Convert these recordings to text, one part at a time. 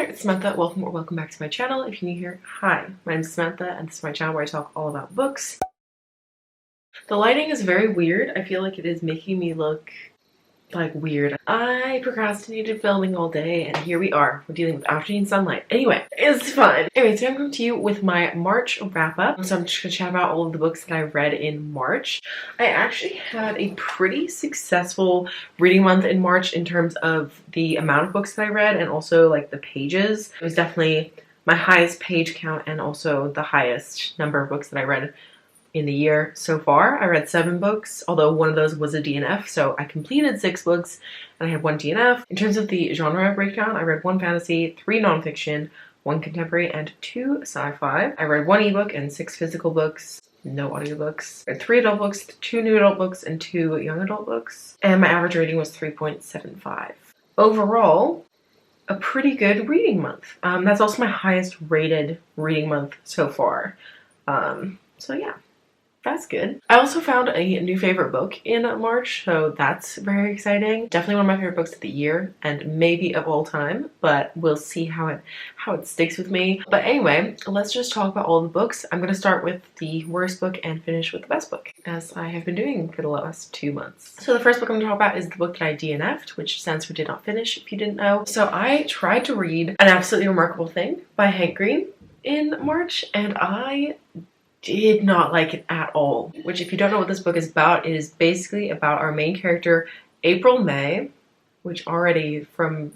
it's Samantha. Welcome or welcome back to my channel. If you're new here, hi. My name is Samantha and this is my channel where I talk all about books. The lighting is very weird. I feel like it is making me look like weird. I procrastinated filming all day and here we are. We're dealing with afternoon sunlight. Anyway, it's fun. Anyway, today I'm coming to you with my March wrap up. So I'm just gonna chat about all of the books that I read in March. I actually had a pretty successful reading month in March in terms of the amount of books that I read and also like the pages. It was definitely my highest page count and also the highest number of books that I read in the year so far. I read 7 books, although one of those was a DNF, so I completed 6 books and I had 1 DNF. In terms of the genre breakdown, I read 1 fantasy, 3 nonfiction, 1 contemporary, and 2 sci-fi. I read 1 ebook and 6 physical books, no audiobooks. I read 3 adult books, 2 new adult books, and 2 young adult books. And my average rating was 3.75. Overall, a pretty good reading month. That's also my highest rated reading month so far. So yeah. That's good. I also found a new favorite book in March, so that's very exciting. Definitely one of my favorite books of the year and maybe of all time, but we'll see how it sticks with me. But anyway, let's just talk about all the books. I'm going to start with the worst book and finish with the best book, as I have been doing for the last 2 months. So the first book I'm going to talk about is the book that I DNF'd, which stands for Did Not Finish, if you didn't know. So I tried to read An Absolutely Remarkable Thing by Hank Green in March, and I did not like it at all. Which, if you don't know what this book is about, it is basically about our main character, April May, which already from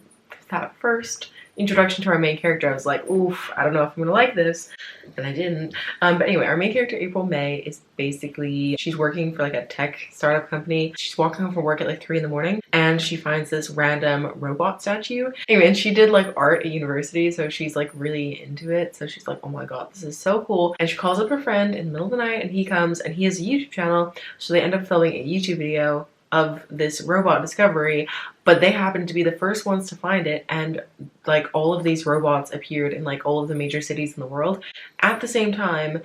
that first introduction to our main character, I was like, oof, I don't know if I'm gonna like this, and I didn't. But anyway, our main character, April May, is basically, she's working for like a tech startup company. She's walking home from work at like 3 in the morning, and she finds this random robot statue. Anyway, and she did like art at university, so she's like really into it. So she's like, oh my god, this is so cool. And she calls up her friend in the middle of the night, and he comes, and he has a YouTube channel, so they end up filming a YouTube video of this robot discovery, but they happen to be the first ones to find it, and like all of these robots appeared in like all of the major cities in the world at the same time,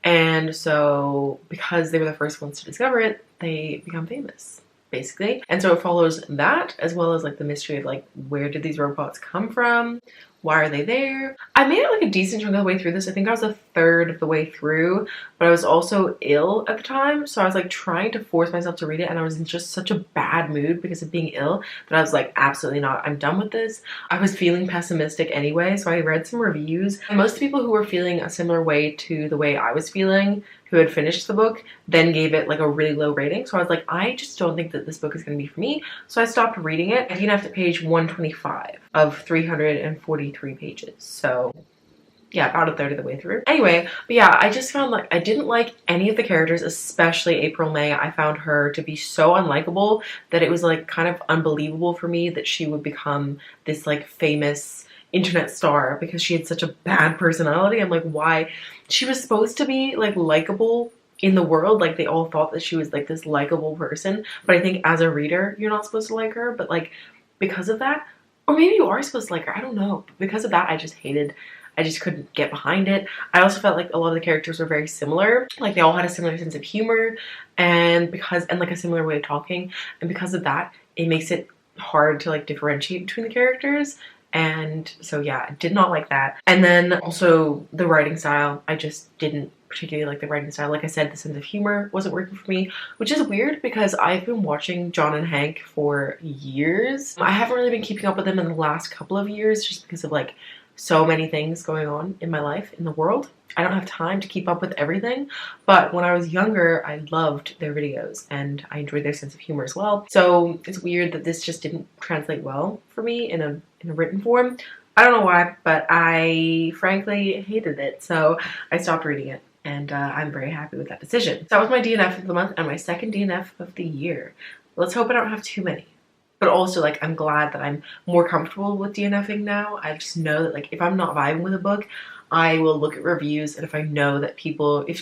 and so because they were the first ones to discover it, they become famous basically. And so it follows that as well as like the mystery of like, where did these robots come from? Why are they there? I made it like a decent chunk of the way through this. I think I was a third of the way through, but I was also ill at the time. So I was like trying to force myself to read it, and I was in just such a bad mood because of being ill that I was like, absolutely not, I'm done with this. I was feeling pessimistic anyway, so I read some reviews. And most people who were feeling a similar way to the way I was feeling, who had finished the book, then gave it like a really low rating. So I was like, I just don't think that this book is going to be for me. So I stopped reading it. I DNF'd at page 125 of 343 pages. So yeah, about a third of the way through. Anyway, but yeah, I just found like I didn't like any of the characters, especially April May. I found her to be so unlikable that it was like kind of unbelievable for me that she would become this like famous internet star because she had such a bad personality. I'm like, why? She was supposed to be like likable in the world, like they all thought that she was like this likable person, but I think as a reader you're not supposed to like her, but like because of that, or maybe you are supposed to like her, I don't know, but because of that I just couldn't get behind it. I also felt like a lot of the characters were very similar, like they all had a similar sense of humor and like a similar way of talking, and because of that it makes it hard to like differentiate between the characters. And so yeah, I did not like that. And then also the writing style, I just didn't particularly like the writing style. Like I said, the sense of humor wasn't working for me, which is weird because I've been watching John and Hank for years. I haven't really been keeping up with them in the last couple of years just because of like so many things going on in my life, in the world. I don't have time to keep up with everything, but when I was younger, I loved their videos and I enjoyed their sense of humor as well. So it's weird that this just didn't translate well for me in a written form. I don't know why, but I frankly hated it, so I stopped reading it, and I'm very happy with that decision. So that was my DNF of the month and my second DNF of the year. Let's hope I don't have too many. But also, like, I'm glad that I'm more comfortable with DNFing now. I just know that, like, if I'm not vibing with a book, I will look at reviews, and if I know that if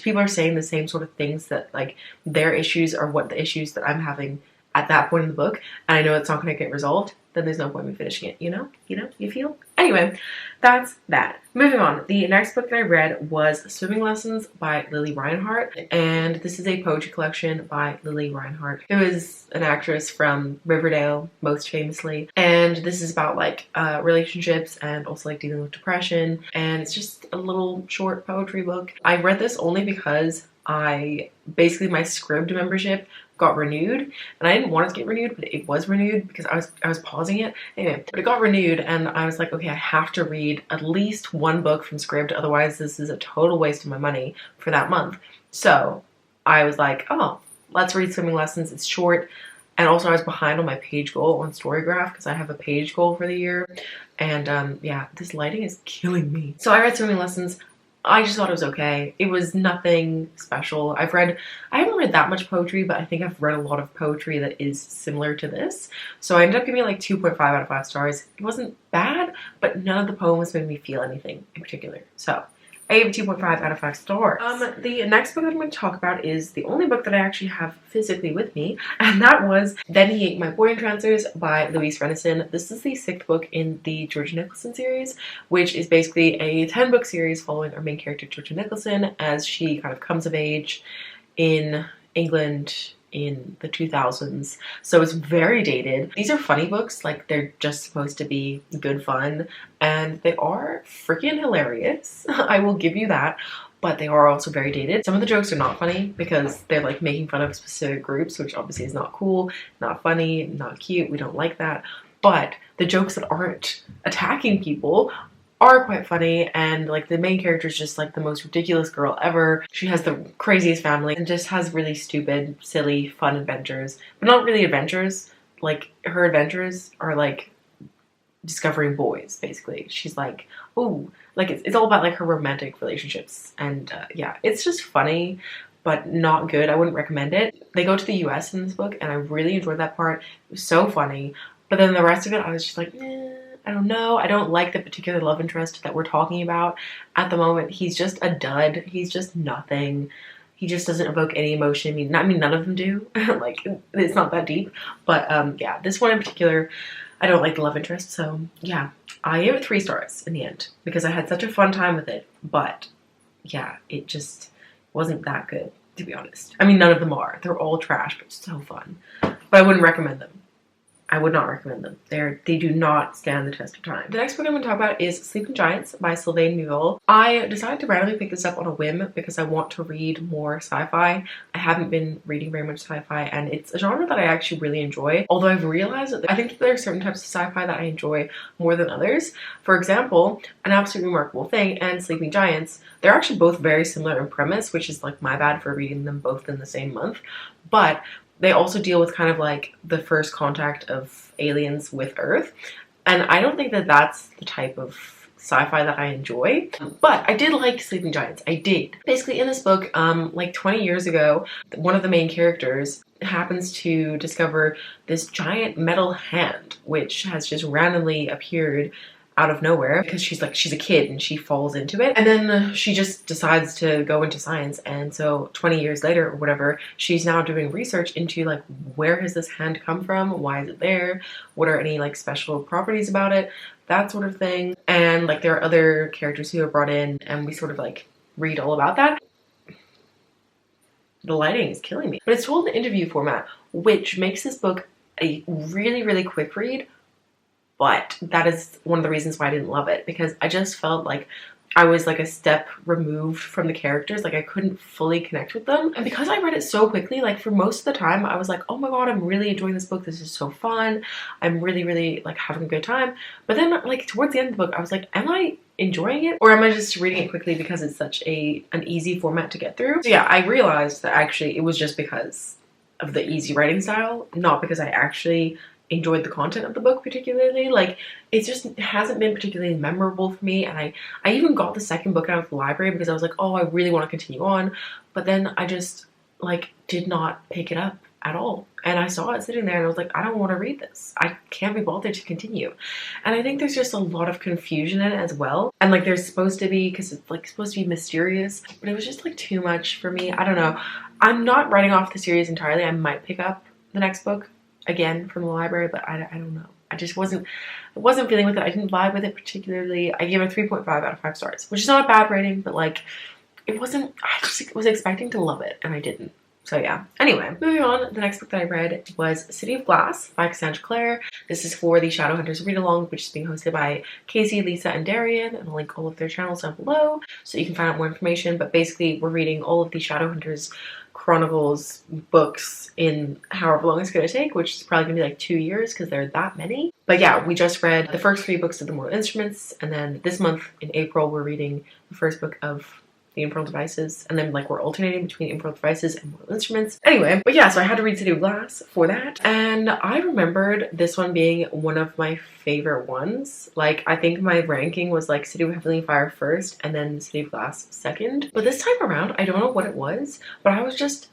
people are saying the same sort of things, that, like, their issues are what the issues that I'm having at that point in the book, and I know it's not going to get resolved, then there's no point in me finishing it, you know? You feel? Anyway, that's that. Moving on, the next book that I read was Swimming Lessons by Lily Reinhart, and this is a poetry collection by Lily Reinhart, who is an actress from Riverdale, most famously, and this is about like relationships and also like dealing with depression, and it's just a little short poetry book. I read this only because my Scribd membership got renewed, and I didn't want it to get renewed, but it was renewed because I was pausing it. Anyway, but it got renewed, and I was like, okay, I have to read at least one book from Scribd, otherwise this is a total waste of my money for that month. So I was like, oh, let's read Swimming Lessons. It's short, and also I was behind on my page goal on Storygraph because I have a page goal for the year, and yeah, this lighting is killing me. So I read Swimming Lessons. I just thought it was okay. It was nothing special. I haven't read that much poetry, but I think I've read a lot of poetry that is similar to this. So I ended up giving it like 2.5 out of 5 stars. It wasn't bad, but none of the poems made me feel anything in particular. So I gave it 2.5 out of 5 stars. The next book that I'm going to talk about is the only book that I actually have physically with me, and that was Then He Ate My Boy Entrancers by Louise Renison. This is the 6th book in the Georgia Nicholson series, which is basically a 10-book series following our main character, Georgia Nicholson, as she kind of comes of age in England in the 2000s. So it's very dated. These are funny books, like they're just supposed to be good fun, and they are freaking hilarious. I will give you that, but they are also very dated. Some of the jokes are not funny because they're like making fun of specific groups, which obviously is not cool, not funny, not cute. We don't like that. But the jokes that aren't attacking people are quite funny, and like the main character is just like the most ridiculous girl ever. She has the craziest family and just has really stupid, silly, fun adventures, but not really adventures. Like her adventures are like discovering boys, basically. She's like, oh, like it's all about like her romantic relationships, and yeah, it's just funny but not good. I wouldn't recommend it. They go to the US in this book, and I really enjoyed that part. It was so funny, but then the rest of it I was just like, I don't know. I don't like the particular love interest that we're talking about at the moment. He's just a dud. He's just nothing. He just doesn't evoke any emotion. I mean, none of them do. Like, it's not that deep. But yeah, this one in particular, I don't like the love interest. So yeah, I gave it 3 stars in the end because I had such a fun time with it. But yeah, it just wasn't that good, to be honest. I mean, none of them are. They're all trash, but so fun. But I wouldn't recommend them. I would not recommend them. They do not stand the test of time. The next book I'm going to talk about is Sleeping Giants by Sylvain Muville. I decided to randomly pick this up on a whim because I want to read more sci-fi. I haven't been reading very much sci-fi, and it's a genre that I actually really enjoy. Although I've realized that I think that there are certain types of sci-fi that I enjoy more than others. For example, An Absolutely Remarkable Thing and Sleeping Giants, they're actually both very similar in premise, which is like my bad for reading them both in the same month. But they also deal with kind of like the first contact of aliens with Earth. And I don't think that that's the type of sci-fi that I enjoy. But I did like Sleeping Giants. I did. Basically in this book, like 20 years ago, one of the main characters happens to discover this giant metal hand, which has just randomly appeared out of nowhere because she's a kid and she falls into it, and then she just decides to go into science. And so 20 years later or whatever, she's now doing research into like, where has this hand come from, why is it there, what are any like special properties about it, that sort of thing. And like there are other characters who are brought in, and we sort of like read all about that. The lighting is killing me, but it's told in interview format, which makes this book a really quick read. But that is one of the reasons why I didn't love it, because I just felt like I was like a step removed from the characters. Like I couldn't fully connect with them. And because I read it so quickly, like for most of the time I was like, oh my god, I'm really enjoying this book. This is so fun. I'm really like having a good time. But then like towards the end of the book, I was like, am I enjoying it? Or am I just reading it quickly because it's such an easy format to get through? So yeah, I realized that actually it was just because of the easy writing style, not because I actually enjoyed the content of the book particularly. Like it just hasn't been particularly memorable for me. And I even got the second book out of the library because I was like, oh, I really want to continue on, but then I just like did not pick it up at all. And I saw it sitting there and I was like, I don't want to read this. I can't be bothered to continue. And I think there's just a lot of confusion in it as well. And like there's supposed to be, because it's like supposed to be mysterious, but it was just like too much for me. I don't know. I'm not writing off the series entirely. I might pick up the next book again from the library, but I don't know. I just wasn't feeling with it. I didn't vibe with it particularly. I gave it a 3.5 out of 5 stars, which is not a bad rating, but like it wasn't, I just was expecting to love it and I didn't. So yeah. Anyway, moving on, the next book that I read was City of Glass by Cassandra Clare. This is for the Shadowhunters read-along, which is being hosted by Casey, Lisa, and Darian, and I'll link all of their channels down below so you can find out more information. But basically, we're reading all of the Shadowhunters Chronicles books in however long it's going to take, which is probably going to be like 2 years because there are that many. But yeah, we just read the first 3 books of the Mortal Instruments, and then this month in April, we're reading the first book of the Infernal Devices, and then like we're alternating between Infernal Devices and Mortal Instruments. Anyway, but yeah, so I had to read City of Glass for that, and I remembered this one being one of my favorite ones. Like, I think my ranking was like City of Heavenly Fire first, and then City of Glass second. But this time around, I don't know what it was, but I was just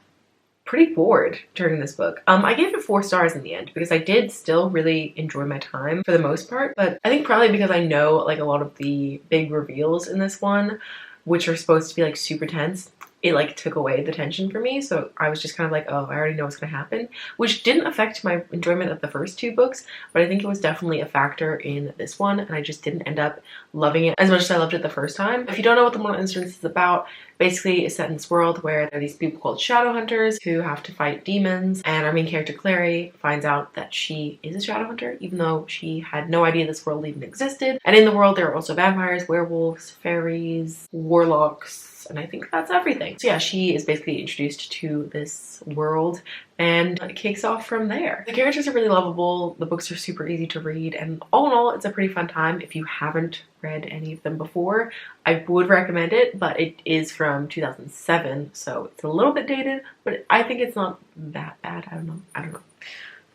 pretty bored during this book. I gave it 4 stars in the end because I did still really enjoy my time for the most part, but I think probably because I know like a lot of the big reveals in this one, which are supposed to be like super tense, it like took away the tension for me. So I was just kind of like, oh, I already know what's gonna happen, which didn't affect my enjoyment of the first 2 books, but I think it was definitely a factor in this one, and I just didn't end up loving it as much as I loved it the first time. If you don't know what the Mortal Instruments is about, basically it's set in this world where there are these people called Shadowhunters who have to fight demons, and our main character Clary finds out that she is a Shadowhunter even though she had no idea this world even existed. And in the world there are also vampires, werewolves, fairies, warlocks, and I think that's everything. So yeah, she is basically introduced to this world and it kicks off from there. The characters are really lovable, the books are super easy to read, and all in all, it's a pretty fun time. If you haven't read any of them before, I would recommend it, but it is from 2007, so it's a little bit dated, but I think it's not that bad. I don't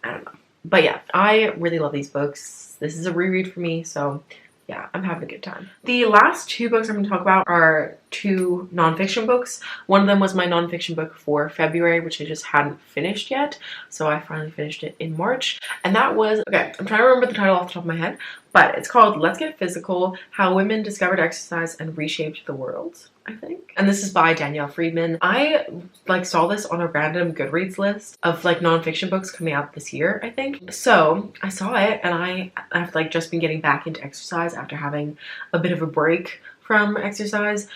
know. But yeah, I really love these books. This is a reread for me, so yeah, I'm having a good time. The last 2 books I'm going to talk about are 2 nonfiction books. One of them was my nonfiction book for February, which I just hadn't finished yet. So I finally finished it in March. And that was, okay, I'm trying to remember the title off the top of my head, but it's called Let's Get Physical: How Women Discovered Exercise and Reshaped the World, I think. And this is by Danielle Friedman. I like saw this on a random Goodreads list of like nonfiction books coming out this year, I think. So I saw it and I've like just been getting back into exercise after having a bit of a break from exercise.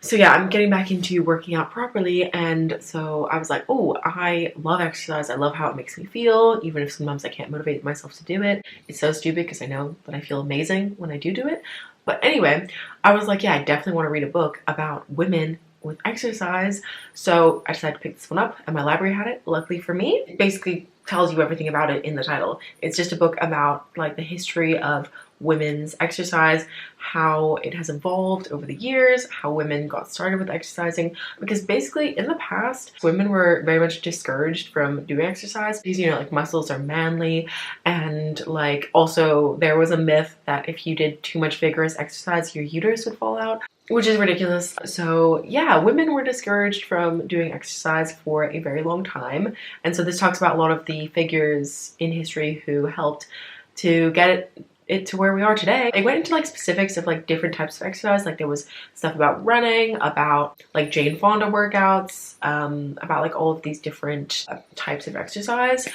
So yeah, I'm getting back into working out properly, and so I was like, oh, I love exercise. I love how it makes me feel, even if sometimes I can't motivate myself to do it. It's so stupid because I know that I feel amazing when I do it. But anyway, I was like, yeah, I definitely want to read a book about women with exercise. So I decided to pick this one up, and my library had it. Luckily for me, it basically tells you everything about it in the title. It's just a book about like the history of women's exercise, how it has evolved over the years, how women got started with exercising, because basically in the past women were very much discouraged from doing exercise because, you know, like muscles are manly, and like also there was a myth that if you did too much vigorous exercise your uterus would fall out, which is ridiculous. So yeah, women were discouraged from doing exercise for a very long time, and so this talks about a lot of the figures in history who helped to get it to where we are today. It went into like specifics of like different types of exercise. Like there was stuff about running, about like Jane Fonda workouts, about like all of these different types of exercise,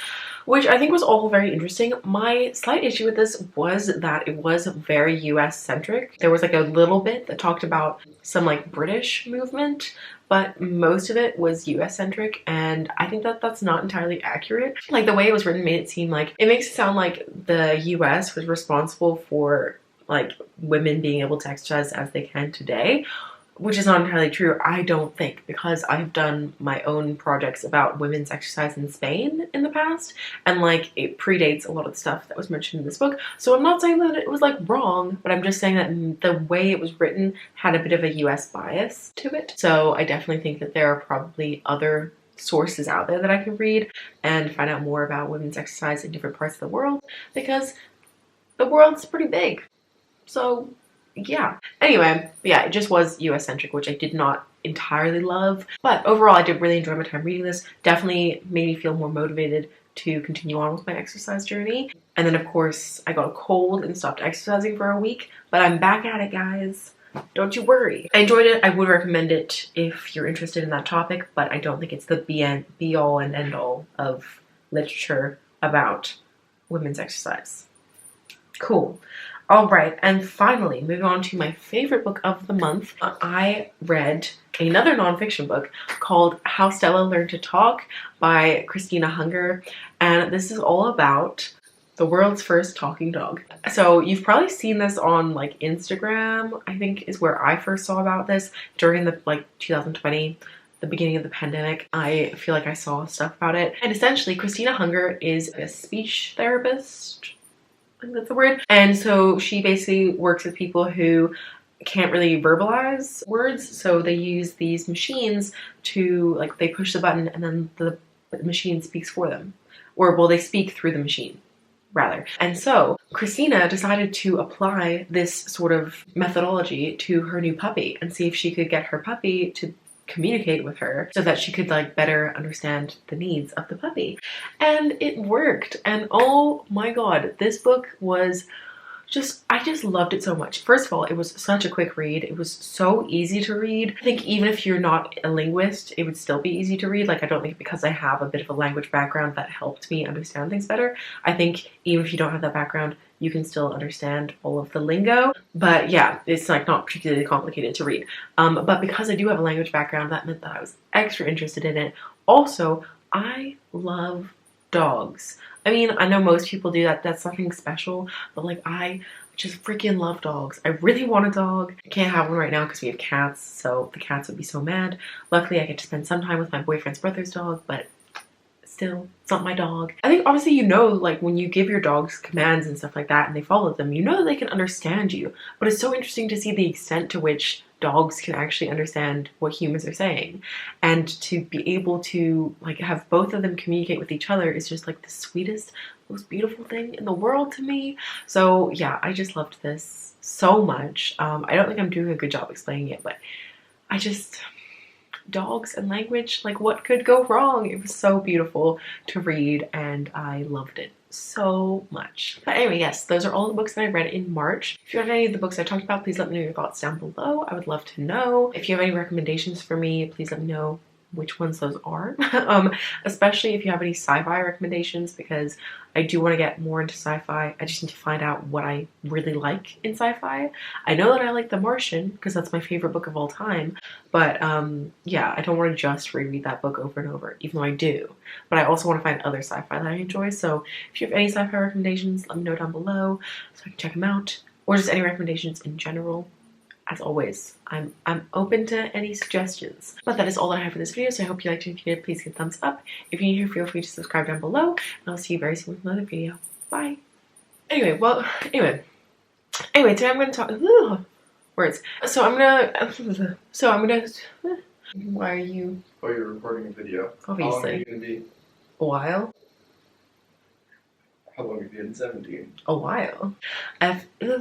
which I think was all very interesting. My slight issue with this was that it was very US centric. There was like a little bit that talked about some like British movement, but most of it was US centric, and I think that that's not entirely accurate. Like the way it was written made it seem like, it makes it sound like the US was responsible for like women being able to exercise as they can today, which is not entirely true, I don't think, because I've done my own projects about women's exercise in Spain in the past, and like it predates a lot of the stuff that was mentioned in this book. So I'm not saying that it was like wrong, but I'm just saying that the way it was written had a bit of a US bias to it. So I definitely think that there are probably other sources out there that I can read and find out more about women's exercise in different parts of the world, because the world's pretty big. So yeah. Anyway, yeah, it just was US centric, which I did not entirely love. But overall, I did really enjoy my time reading this. Definitely made me feel more motivated to continue on with my exercise journey. And then of course, I got a cold and stopped exercising for a week, but I'm back at it, guys. Don't you worry. I enjoyed it. I would recommend it if you're interested in that topic, but I don't think it's the be all and end all of literature about women's exercise. Cool. All right, and finally, moving on to my favorite book of the month, I read another nonfiction book called How Stella Learned to Talk by Christina Hunger, and this is all about the world's first talking dog. So you've probably seen this on like Instagram, I think is where I first saw about this during the like 2020, the beginning of the pandemic. I feel like I saw stuff about it. And essentially, Christina Hunger is a speech therapist, I think that's the word. And so she basically works with people who can't really verbalize words. So they use these machines to, like, they push the button and then the machine speaks for them. Or, well, they speak through the machine, rather. And so Christina decided to apply this sort of methodology to her new puppy and see if she could get her puppy to communicate with her so that she could like better understand the needs of the puppy. And it worked. And oh my god, this book was I just loved it so much. First of all, it was such a quick read. It was so easy to read. I think even if you're not a linguist, it would still be easy to read. Like, I don't think because I have a bit of a language background that helped me understand things better. I think even if you don't have that background, you can still understand all of the lingo. But yeah, it's like not particularly complicated to read. But because I do have a language background, that meant that I was extra interested in it. Also, I love dogs. I mean, I know most people do that. That's nothing special. But like, I just freaking love dogs. I really want a dog. I can't have one right now because we have cats. So the cats would be so mad. Luckily, I get to spend some time with my boyfriend's brother's dog. But still, it's not my dog. I think obviously, you know, like when you give your dogs commands and stuff like that and they follow them, you know that they can understand you. But it's so interesting to see the extent to which dogs can actually understand what humans are saying, and to be able to like have both of them communicate with each other is just like the sweetest, most beautiful thing in the world to me. So yeah, I just loved this so much. I don't think I'm doing a good job explaining it, but I just, dogs and language, like what could go wrong? It was so beautiful to read and I loved it so much. But anyway, yes, those are all the books that I read in March. If you have any of the books I talked about, please let me know your thoughts down below. I would love to know. If you have any recommendations for me, please let me know which ones those are. Especially if you have any sci-fi recommendations, because I do want to get more into sci-fi. I just need to find out what I really like in sci-fi. I know that I like The Martian because that's my favorite book of all time, but yeah, I don't want to just reread that book over and over, even though I do. But I also want to find other sci-fi that I enjoy. So if you have any sci-fi recommendations, let me know down below so I can check them out, or just any recommendations in general. As always, I'm open to any suggestions. But that is all that I have for this video, so I hope you liked it. If you did, please give a thumbs up. If you're new here, feel free to subscribe down below, and I'll see you very soon with another video. Bye. Anyway, today I'm going to talk, words. Why are you? Oh, you're recording a video. Obviously. How long are you going to be? A while. How long have you been 17? A while. If you're